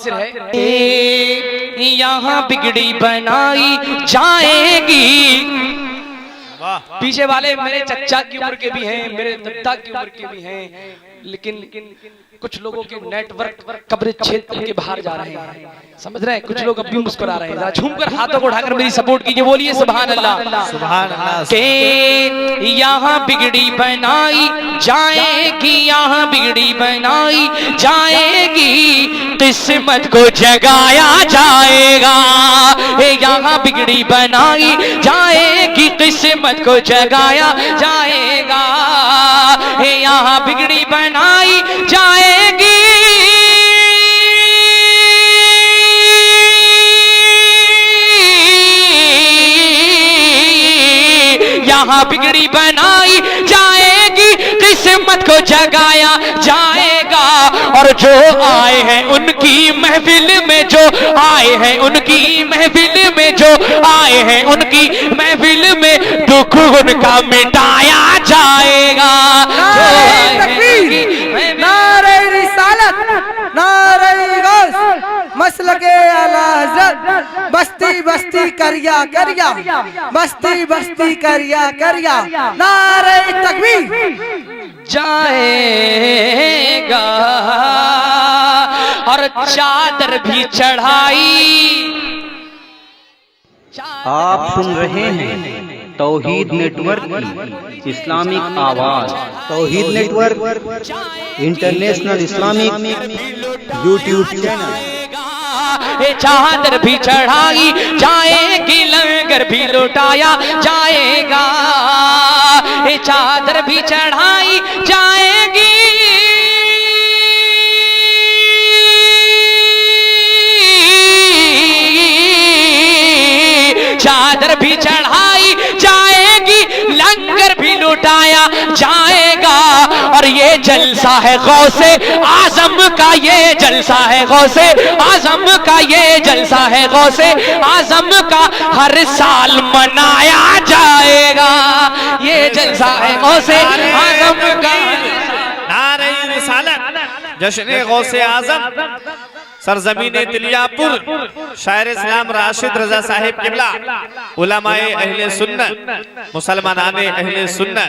है यहाँ बिगड़ी बनाई जाएगी। पीछे वाले मेरे चच्चा की उम्र के भी हैं, मेरे दादा की उम्र के भी हैं, लेकिन कुछ लोगों के नेटवर्क कब्र क्षेत्र के बाहर जा रहे हैं, समझ रहे हैं। कुछ लोग अब भी मुस्कुरा रहे हैं। झूमकर हाथों को उठाकर मेरी सपोर्ट कीजिए, बोलिए सुभान अल्लाह। सुभान अल्लाह। के यहाँ बिगड़ी बनाई जाएगी, यहाँ बिगड़ी बनाई जाएगी, किस्मत को जगाया जाएगा। यहाँ बिगड़ी बनाई जाएगी, किस्मत को जगाया जाएगा। यहाँ बिगड़ी बनाई जाएगी, यहाँ बिगड़ी बनाई जाएगी, किस्मत को जगाया जाएगा। और जो आए हैं उनकी महफिल में, जो आए हैं उनकी महफिल में, जो आए हैं उनकी महफिल में, दुख उनका मिटाया जाएगा। नारे रिसालत, नारे गौस, मसलके आला हज़रत, बस्ती बस्ती करिया करिया, बस्ती बस्ती करिया करिया, नारे तकबीर। जाएगा और चादर भी चढ़ाई। आप सुन रहे हैं तौहीद नेटवर्क की इस्लामिक आवाज। Tauheed network international Islamic YouTube channel. चादर भी चढ़ाई जाएगी, लंगर भी लुटाया जाएगा। चादर भी चढ़ाई जाएगी, चादर भी चढ़ाई जाएगी, लंगर भी लुटाया जाएगा। और ये जलसा है गौसे आजम का, ये जलसा है गौसे आजम का, ये जलसा है गौसे आजम का, हर साल मनाया जाएगा। ये जलसा है गौसे आजम का। नारे रिसालत, जश्न गौसे आजम, सरजमीने तिलियापुर, शायर इस्लाम राशिद रजा साहिब किबला, उलमाए अहले सुन्नत, मुसलमानाने अहले सुन्नत,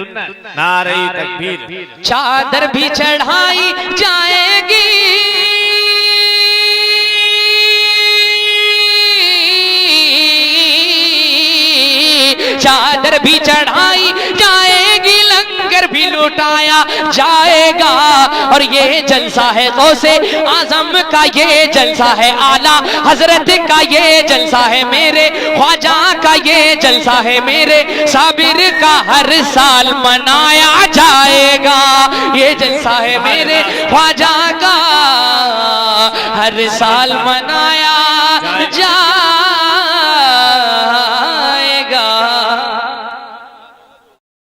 नारे तकबीर। चादर भी चढ़ाई जाएगी, चादर भी चढ़ाई जाएगी, लंगर भी लुटाया जाएगा। और ये जलसा है गौसे आजम का, ये जलसा है आला हजरत का, ये जलसा है मेरे ख्वाजा का, ये जलसा है मेरे साबिर का, हर साल मनाया जाएगा। ये जलसा है मेरे ख्वाजा का, हर साल मनाया